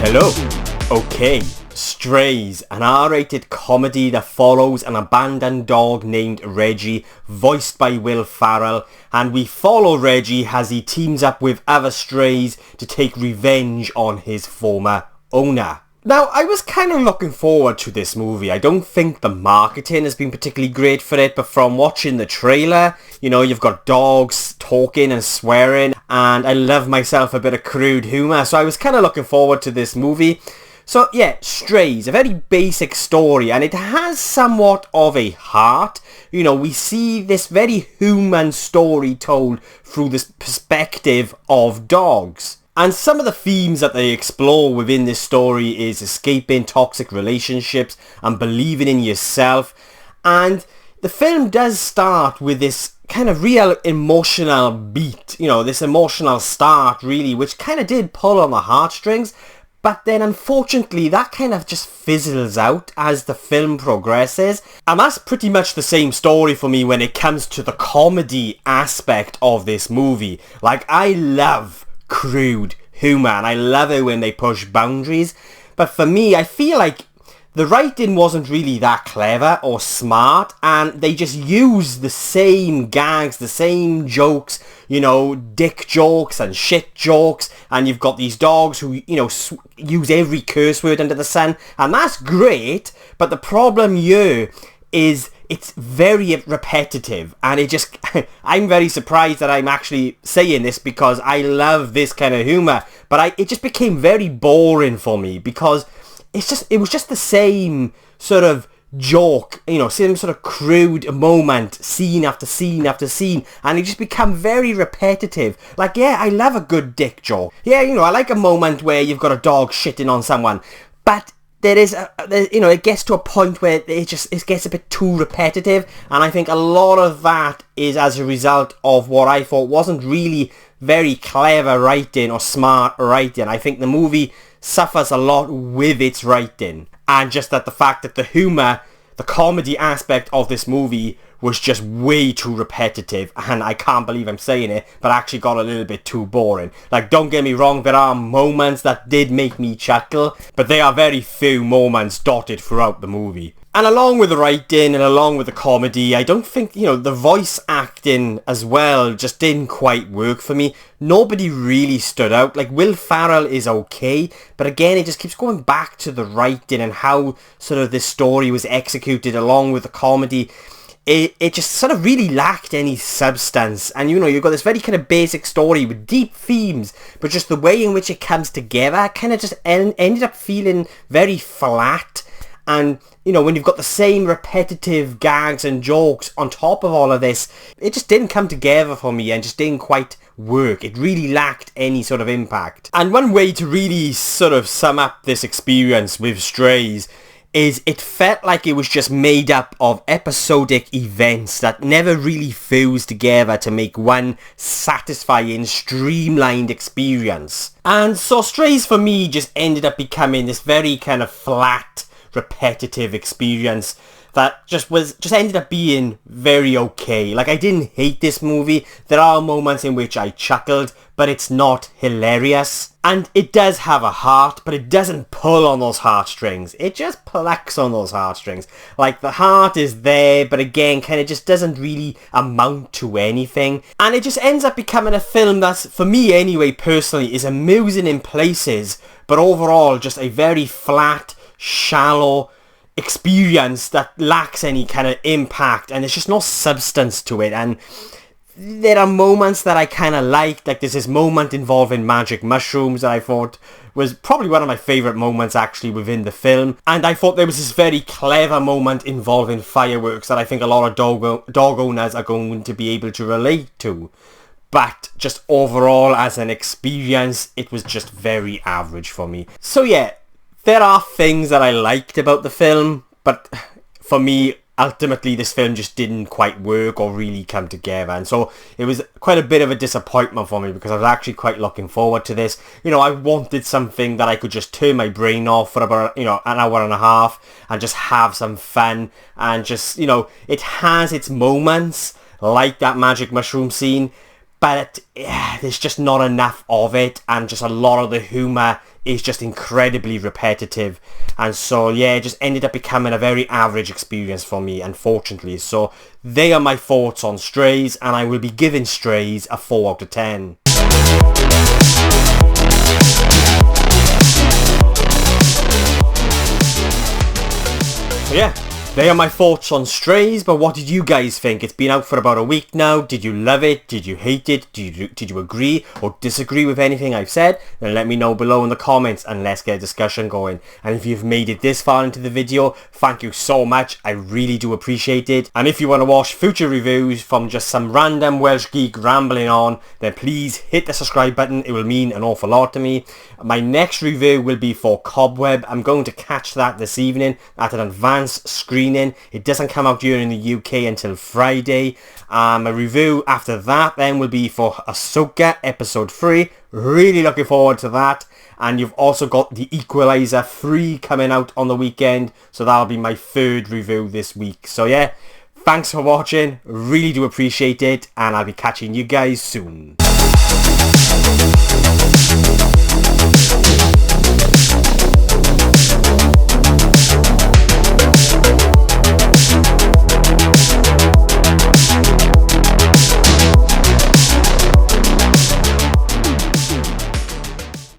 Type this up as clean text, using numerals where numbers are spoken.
Hello. Okay, Strays, an R-rated comedy that follows an abandoned dog named Reggie, voiced by Will Ferrell, and we follow Reggie as he teams up with other strays to take revenge on his former owner. Now, I was kind of looking forward to this movie. I don't think the marketing has been particularly great for it, but from watching the trailer, you know, you've got dogs talking and swearing, and I love myself a bit of crude humour, so I was kind of looking forward to this movie. So yeah, Strays, a very basic story, and it has somewhat of a heart. You know, we see this very human story told through this perspective of dogs. And some of the themes that they explore within this story is escaping toxic relationships and believing in yourself. And the film does start with this kind of real emotional beat, you know, this emotional start really, which kind of did pull on the heartstrings. But then unfortunately that kind of just fizzles out as the film progresses. And that's pretty much the same story for me when it comes to the comedy aspect of this movie. Like, I love crude humour and I love it when they push boundaries. But for me, I feel like the writing wasn't really that clever or smart, and they just use the same gags, the same jokes, you know, dick jokes and shit jokes, and you've got these dogs who, you know, use every curse word under the sun, and that's great, but the problem here is it's very repetitive, and it just I'm very surprised that I'm actually saying this because I love this kind of humour, but it just became very boring for me because it was just the same sort of joke, you know, same sort of crude moment, scene after scene after scene, and it just become very repetitive. Like, yeah, I love a good dick joke. Yeah, you know, I like a moment where you've got a dog shitting on someone, but there is, you know, it gets to a point where it gets a bit too repetitive, and I think a lot of that is as a result of what I thought wasn't really very clever writing or smart writing. I think the movie suffers a lot with its writing, and just that the fact that the humour, the comedy aspect of this movie was just way too repetitive, and I can't believe I'm saying it, but actually got a little bit too boring. Like, don't get me wrong, there are moments that did make me chuckle, but there are very few moments dotted throughout the movie. And along with the writing and along with the comedy, I don't think, you know, the voice acting as well just didn't quite work for me. Nobody really stood out. Like, Will Ferrell is okay, but again, it just keeps going back to the writing and how sort of this story was executed along with the comedy. It just sort of really lacked any substance, and you know, you've got this very kind of basic story with deep themes, but just the way in which it comes together kind of just ended up feeling very flat. And you know, when you've got the same repetitive gags and jokes on top of all of this, it just didn't come together for me and just didn't quite work. It really lacked any sort of impact. And one way to really sort of sum up this experience with Strays is it felt like it was just made up of episodic events that never really fused together to make one satisfying, streamlined experience. And so Strays for me just ended up becoming this very kind of flat, repetitive experience that just ended up being very okay. Like, I didn't hate this movie. There are moments in which I chuckled, but it's not hilarious. And it does have a heart, but it doesn't pull on those heartstrings. It just plucks on those heartstrings. Like, the heart is there, but again, kind of just doesn't really amount to anything. And it just ends up becoming a film that's, for me anyway, personally, is amusing in places, but overall just a very flat, shallow experience that lacks any kind of impact, and there's just no substance to it. And there are moments that I kind of liked, like there's this moment involving magic mushrooms that I thought was probably one of my favourite moments actually within the film, and I thought there was this very clever moment involving fireworks that I think a lot of dog owners are going to be able to relate to. But just overall as an experience, it was just very average for me. So yeah, there are things that I liked about the film, but for me, ultimately this film just didn't quite work or really come together, and so it was quite a bit of a disappointment for me because I was actually quite looking forward to this. You know, I wanted something that I could just turn my brain off for about, you know, an hour and a half and just have some fun, and just, you know, it has its moments like that magic mushroom scene, but there's just not enough of it, and just a lot of the humour is just incredibly repetitive, and so yeah, it just ended up becoming a very average experience for me, unfortunately. So they are my thoughts on Strays, and I will be giving Strays a 4 out of 10. So yeah, they are my thoughts on Strays, but what did you guys think? It's been out for about a week now. Did you love it? Did you hate it? Did you agree or disagree with anything I've said? Then let me know below in the comments and let's get a discussion going. And if you've made it this far into the video, thank you so much. I really do appreciate it. And if you want to watch future reviews from just some random Welsh geek rambling on, then please hit the subscribe button. It will mean an awful lot to me. My next review will be for Cobweb. I'm going to catch that this evening at an advanced screening. It doesn't come out here in the UK until Friday. A review after that then will be for Ahsoka episode 3. Really looking forward to that. And you've also got the Equalizer 3 coming out on the weekend, so that'll be my third review this week. So yeah, thanks for watching, really do appreciate it, and I'll be catching you guys soon.